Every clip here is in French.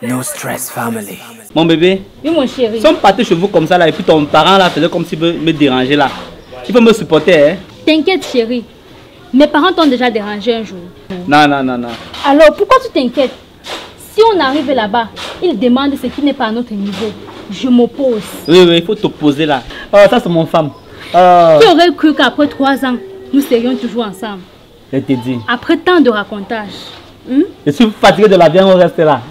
No stress family. Mon bébé, Oui, mon chéri. si on partait chez vous comme ça là et puis ton parent là faisait comme s'il veut me déranger là, il faut me supporter, hein? T'inquiète, chéri. Mes parents t'ont déjà dérangé un jour. Non, non, non, non. Alors, pourquoi tu t'inquiètes? Si on arrive là-bas, ils demandent ce qui n'est pas à notre niveau. Je m'oppose. Oui, oui, il faut t'opposer là. Oh, ça c'est mon femme. Qui aurait cru qu'après 3 ans, nous serions toujours ensemble? Je t'ai dit. Après tant de racontages. Je suis fatigué de la vie, on reste là.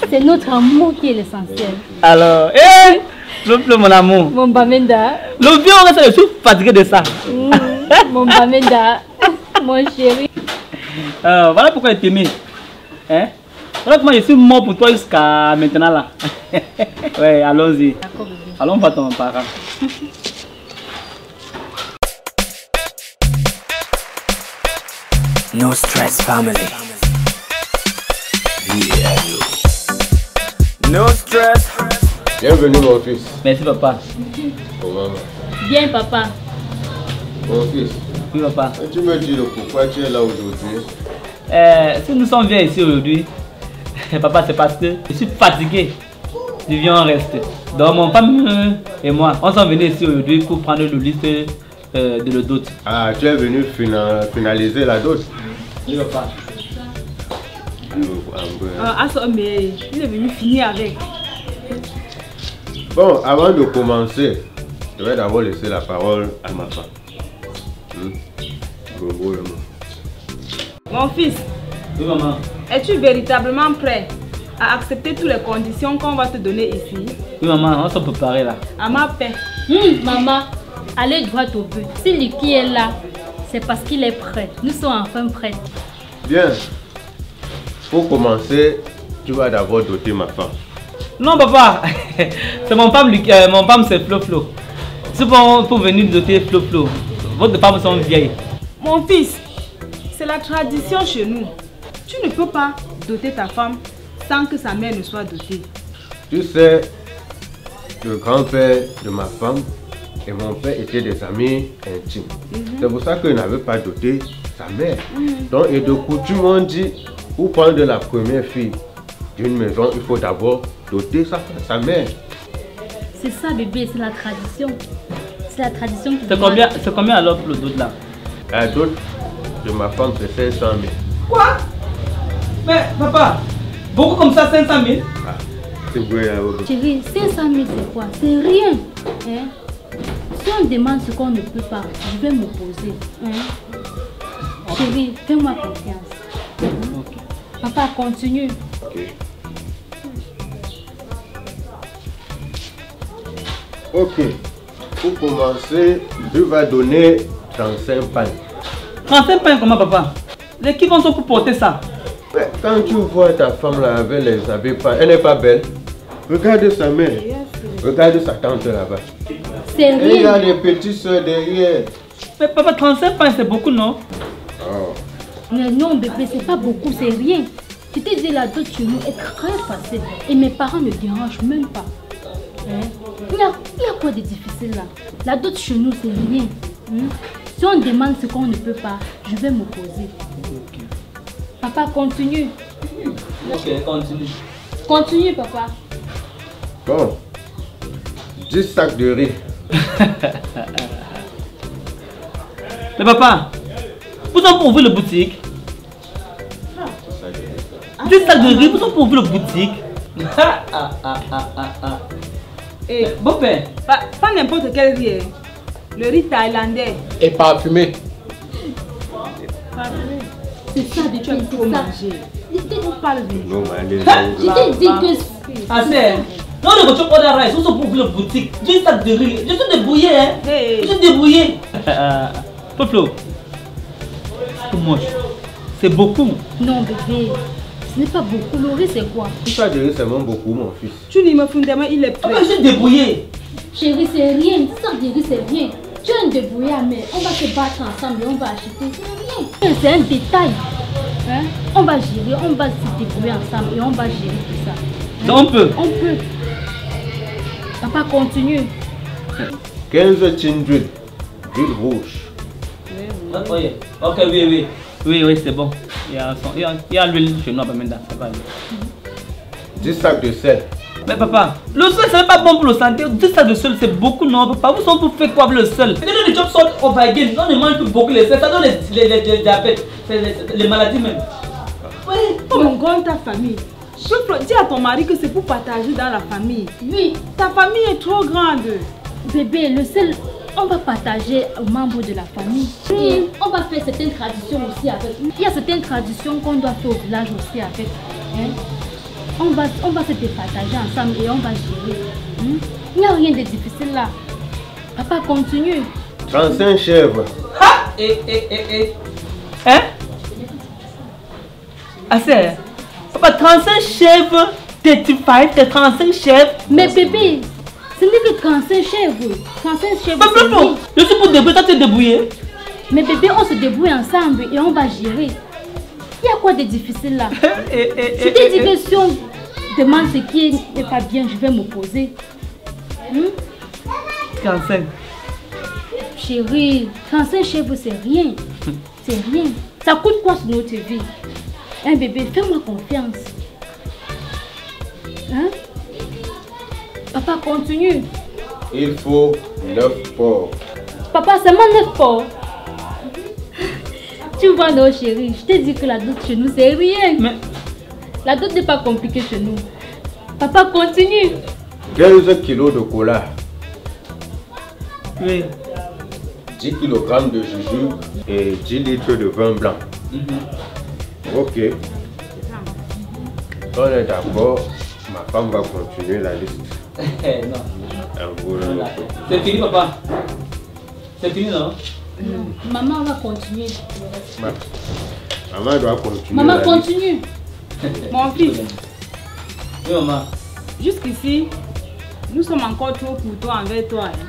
C'est notre amour qui est l'essentiel. Alors, hé, le mon amour. Mon Bamenda. Le vieux, on reste là, je suis fatigué de ça. Mon Bamenda. Mon chéri. Voilà pourquoi je t'aimais. Hein? Voilà comment je suis mort pour toi jusqu'à maintenant là. Ouais, allons-y. Allons voir ton parent. No stress family. No stress. Bienvenue mon fils. Merci papa. Comment va? Bien, papa. Mon fils, Oui papa. tu me dis pourquoi tu es là aujourd'hui? Si nous sommes bien ici aujourd'hui, papa, c'est parce que je suis fatigué. Je viens en reste. Donc mon femme et moi, on sont venus ici aujourd'hui pour prendre le liste de le dot. Ah, tu es venu finaliser la dot? Oui papa. Mais il est venu finir avec. Bon, avant de commencer, je vais d'abord laisser la parole à ma femme. Mon fils, Oui maman. es-tu véritablement prêt à accepter toutes les conditions qu'on va te donner ici? Oui maman, on s'est préparé là. À ma paix. Maman, allez droit au but. Si Lucky est là, c'est parce qu'il est prêt. Nous sommes enfin prêts. Bien. Pour commencer, tu vas d'abord doter ma femme. Non papa, c'est mon femme, mon femme c'est Flo Flo. C'est pour venir doter Flo Flo. Votre femmes sont vieilles. Mon fils, c'est la tradition chez nous. Tu ne peux pas doter ta femme sans que sa mère ne soit dotée. Tu sais, le grand-père de ma femme et mon père étaient des amis intimes. C'est pour ça qu'ils n'avaient pas doté sa mère. Donc, et de coutume, on dit, pour prendre la première fille d'une maison, il faut d'abord doter sa mère. C'est ça, bébé, c'est la tradition. C'est la tradition qui C'est combien alors pour le dot là? La dot de ma femme, c'est 500 000. Quoi? Mais papa, beaucoup comme ça, 500 000? Ah, c'est vrai, Chérie, 500 000 c'est quoi? C'est rien. Hein? Si on demande ce qu'on ne peut pas, je vais m'opposer. Hein? Chérie, fais-moi confiance. Okay. Papa, continue. Ok. Pour commencer, je vais donner 35 pains. 35 pains comment papa? Les qui vont se pour porter ça? Mais quand tu vois ta femme là avec les habits pas, elle n'est pas belle. Regarde sa mère. Regarde sa tante là-bas. C'est Et il y a rien. des petites soeurs derrière. Mais papa, 35 pains c'est beaucoup non? Oh. Mais non, bébé, c'est pas beaucoup, c'est rien. Je t'ai dit, la dot chez nous est très facile. Et mes parents ne dérangent même pas. Hein? Il y a quoi de difficile là? La dot chez nous, c'est rien. Hein? Si on demande ce qu'on ne peut pas, je vais m'opposer. Papa, continue. Ok, continue. Continue, papa. Bon. 10 sacs de riz. Mais papa, vous avez pour ouvrir la boutique? 10 sacs de riz, vous avez pour ouvrir la boutique? Et Bon père. pas n'importe quel riz. Le riz thaïlandais. Et parfumé. C'est ça, bébé, Tu as trop c'est ça. mangé. On parle de... Non, mais allez, Je t'ai dit que... Ah c'est. Non, on ne peut pas faire rice, vous avez pour ouvrir la boutique. 10 sacs de riz. Je suis débrouillé, hein? Hey. Je suis débrouillé. Flo, c'est moche. C'est beaucoup. Non, bébé. Ce n'est pas beaucoup. Le riz, c'est quoi? Tout ça de riz, c'est même beaucoup, mon fils. Tu dis me fondaments, il est prêt. Je suis débrouillé. Chérie, c'est rien. Ça, de riz, c'est rien. Tu es un débrouillard, mais on va se battre ensemble et on va acheter. C'est rien. C'est un détail. Hein? On va gérer, on va se débrouiller ensemble et on va gérer tout ça. Hein? Donc on peut. On peut. Papa, continue. 15 tines d'huile. D'huile rouge. Ok, oui, c'est bon. Il y a l'huile chez nous à Bamenda. 10 sacs de sel. Mais papa, le sel c'est pas bon pour la santé. 10 sacs de sel c'est beaucoup, non papa. Vous sont pour faire quoi avec le sel? Les jobs sont overgain. On ne mange plus beaucoup les sel. Ça donne les diabètes, les maladies même. Oui. Comme on gagne ta famille. Dis à ton mari que c'est pour partager dans la famille. Oui. Ta famille est trop grande. Bébé, le sel, on va partager aux membres de la famille. Et on va faire certaines traditions aussi avec. Il y a certaines traditions qu'on doit faire au village aussi avec. Hein? On va se départager ensemble et on va gérer. Hein? Il n'y a rien de difficile là. Papa, continue. 35 chèvres. Ah! Hein? Assez. Papa, 35 chèvres. T'es 35 chèvres. Mais bébé, ce n'est que 35 chèvres. 35 chèvres. Non. Je suis pour débrouiller, toi tu es débrouillé. Mais bébé, on se débrouille ensemble et on va gérer. Il y a quoi de difficile là? Je t'ai dit que si on demande ce qui n'est pas bien, je vais m'opposer. 35. Chérie, 35 chèvres, c'est rien. C'est rien. Ça coûte quoi sur notre vie? Hein bébé, fais-moi confiance. Hein? Papa, continue. Il faut 9 porcs. Papa, seulement 9 porcs. Tu vois, non chérie, je t'ai dit que la dot chez nous, c'est rien. Mais la dot n'est pas compliquée chez nous. Papa, continue. 15 kilos de cola. oui. 10 kg de jujube et 10 litres de vin blanc. Ok. On est d'accord. Ma femme va continuer la liste. Non. C'est fini, papa. C'est fini, non? Maman va continuer. Maman doit continuer. Maman continue. Mon fils, Oui, maman. jusqu'ici, nous sommes encore trop pour toi envers toi. Hein.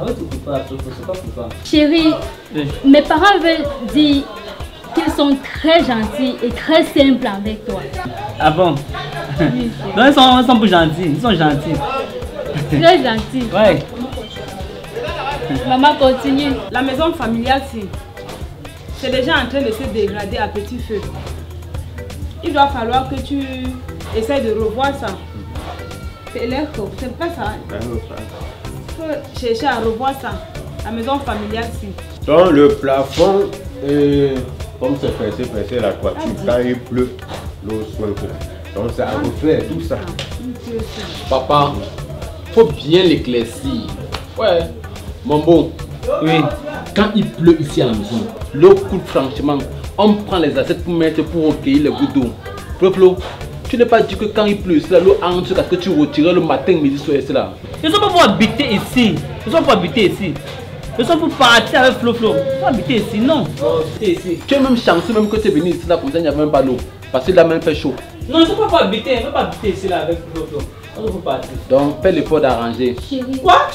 Ah oui, c'est pas pour toi. Chérie, Oui. mes parents veulent dire qu'ils sont très gentils et très simples avec toi. Ah bon? Non, ils sont plus gentils. Ils sont gentils. Très gentils. Ouais. Maman continue. La maison familiale, c'est déjà en train de se dégrader à petit feu. Il doit falloir que tu essaies de revoir ça. C'est l'écho, c'est pas ça. Il faut chercher à revoir ça. La maison familiale, Dans le plafond, comme c'est percé la toiture, quand il pleut, l'eau sointe. Donc c'est à refaire tout ça. Papa, faut bien l'éclaircir. Ouais. Mon bon, Oui. quand il pleut ici à la maison, l'eau coule franchement. On prend les assiettes pour mettre pour recueillir les gouttes d'eau. Flo, tu n'es pas dit que quand il pleut ici, l'eau entre parce que tu retires le matin, midi, soir, c'est là. Ils sont pas pour habiter ici. Ils sont pour habiter ici. Ils sont pour partir avec Flo. Ils sont pour habiter ici, non. Habiter ici. Tu es même chanceux même que tu es venu ici là comme ça, il n'y a même pas d'eau. Parce qu'il a même fait chaud. Non, ils sont pas pour habiter. Ils ne sont pas habiter ici là avec Flo. Ils sont pour partir. Donc fais l'effort d'arranger. Chérie. Quoi?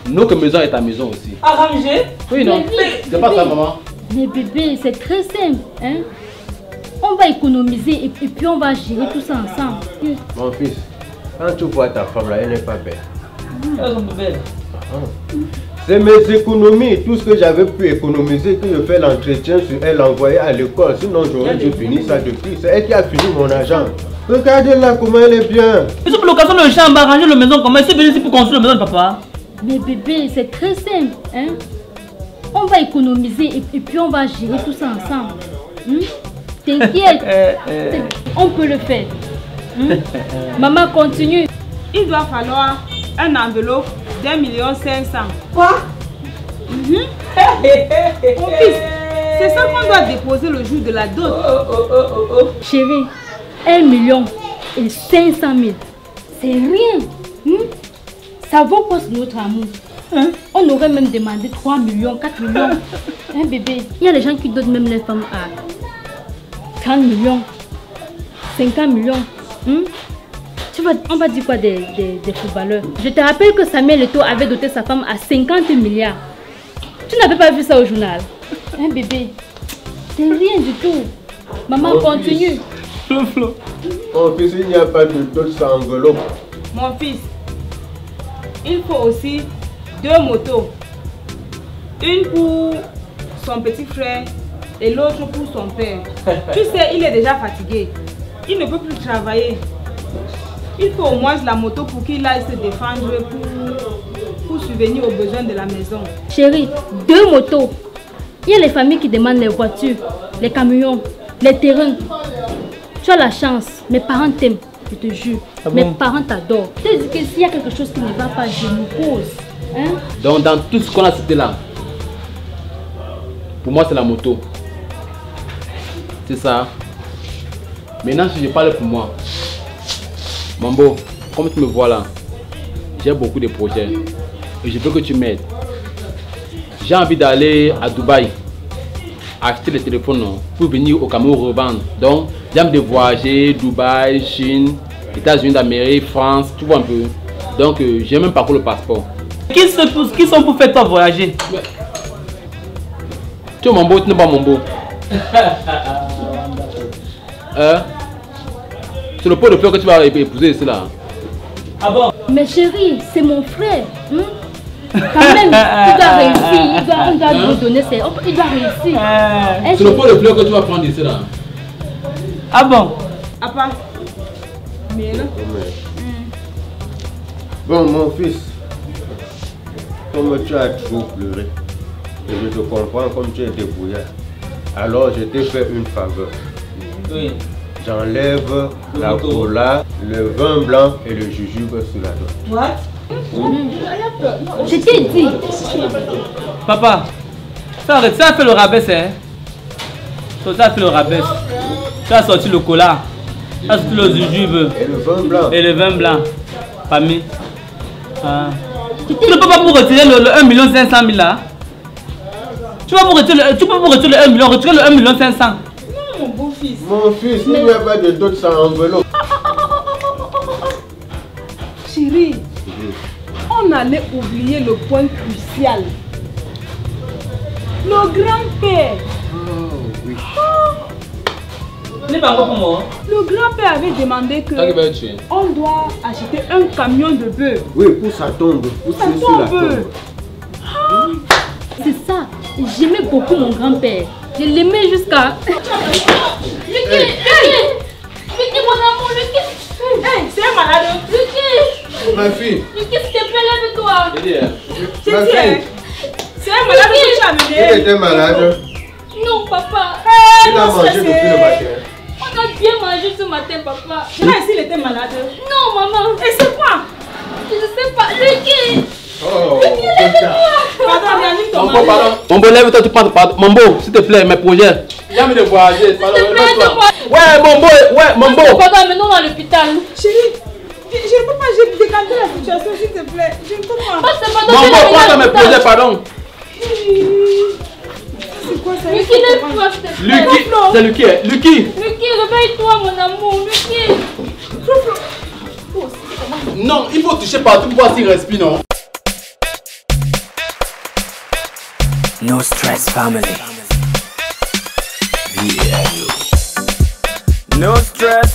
Notre maison est ta maison aussi. Arranger? Oui, non? C'est pas ça, maman. Mais bébé, c'est très simple. Hein? On va économiser et puis on va gérer tout ça ensemble. Mon fils, quand tu vois ta femme là, elle n'est pas belle. Elles sont belles. C'est mes économies, tout ce que j'avais pu économiser, que je fais l'entretien sur elle, l'envoyer à l'école. Sinon, j'aurais dû finir ça depuis. C'est elle qui a fini mon argent. Regardez là comment elle est bien. Ils sont pour l'occasion de chambre, arranger la maison comment? Ils sont venus ici pour construire la maison de papa. Mais bébé, c'est très simple. Hein? On va économiser et puis on va gérer tout ça ensemble. T'inquiète, on peut le faire. Maman, continue. Il doit falloir un enveloppe d'1,5 million. Quoi? Mon fils, c'est ça qu'on doit déposer le jour de la dot. Chérie, 1,5 million. C'est rien. Ça vaut quoi sur notre amour? On aurait même demandé 3 millions, 4 millions. Hein, bébé? Il y a des gens qui donnent même les femmes à 30 millions, 50 millions. On va dire quoi des footballeurs? Je te rappelle que Samuel Eto'o avait doté sa femme à 50 milliards. Tu n'avais pas vu ça au journal? Hein, bébé? C'est rien du tout. Maman, continue. Mon fils, il n'y a pas de dot sans enveloppe. Mon fils, il faut aussi 2 motos. Une pour son petit frère et l'autre pour son père. Tu sais, il est déjà fatigué. Il ne peut plus travailler. Il faut au moins la moto pour qu'il aille se défendre pour subvenir aux besoins de la maison. Chérie, 2 motos. Il y a les familles qui demandent les voitures, les camions, les terrains. Tu as la chance, mes parents t'aiment, je te jure. Ah bon? Mes parents t'adorent. Tu sais que s'il y a quelque chose qui ne va pas, je me pose. Hein? Donc dans tout ce qu'on a cité là, pour moi c'est la moto. C'est ça. Maintenant si je parle pour moi, Mambo, comme tu me vois là, j'ai beaucoup de projets et je veux que tu m'aides. J'ai envie d'aller à Dubaï, acheter les téléphones non, pour venir au Cameroun revendre. Donc j'aime de voyager, Dubaï, Chine, États-Unis d'Amérique, France, tu vois un peu. Donc j'ai même pas encore le passeport. Qui sont pour faire toi voyager? Tu es Mambo, tu n'es pas Mambo. C'est le pot de fleurs que tu vas épouser ici là. Ah bon? Mais chérie, c'est mon frère. Hein? Quand même, il doit réussir. On doit lui donner ses... Il doit réussir. C'est le pot de fleurs que tu vas prendre ici là. Ah bon? Papa. Mais là. Bon, mon fils, comme tu as trop pleuré, et je te comprends comme tu es débrouillard, alors je t'ai fait une faveur. Oui. J'enlève la cola, le vin blanc et le jujube sur la note. What? Je t'ai dit. Papa, ça a fait le rabaisse, hein? Ça a fait le rabaisse. Tu as sorti le cola, tu as sorti le jujube Et le vin blanc. et le vin blanc. Famille. Ah. Tu ne peux pas pour retirer le 1 500 000 là? Tu peux pour retirer le 1 million, retirer le 1 500 000. Non, mon beau-fils. Mon fils, il n'y a pas de dot sans enveloppe. Chérie, on allait oublier le point crucial. Le grand-père. n'est pas encore pour moi. Le grand-père avait demandé que on doit acheter un camion de bœuf. Oui, pour sa tombe. Pour Ça sur la tombe. tombe. C'est ça. J'aimais beaucoup mon grand-père. Je l'aimais jusqu'à... Lucky, mon amour, Lucky. Hey, c'est un malade. Lucky, Ma fille. s'il te plaît, lève-toi. Ma fille. C'est un malade que tu as Il amené. était malade. Non, papa. Il a mangé depuis le matin. On a bien mangé ce matin, papa. Je sais pas s'il était malade. Non, maman. Et c'est quoi? Je ne sais pas. Lucky. Oh, Pardon, Yannick, ton Mambo, mari. pardon. Mambo, lève-toi, tu prends. Mambo, s'il te plaît, mes projets. J'ai envie de voyager. Pardon, S'il te plaît, lève-toi. aide-moi. Ouais, Mambo, ouais, Mambo. Papa, maintenant à l'hôpital. Chérie, je ne peux pas, j'ai décanté la situation, s'il te plaît. Je ne peux pas. Pas seulement Mambo, prends mes projets, pardon. C'est quoi ça? Lucky, lève-toi, s'il te plaît. Lucky, c'est Lucky, Lucky. Lucky, réveille-toi, mon amour. Lucky. Non, il faut toucher partout pour voir s'il respire, non? No stress family. Yeah. No stress.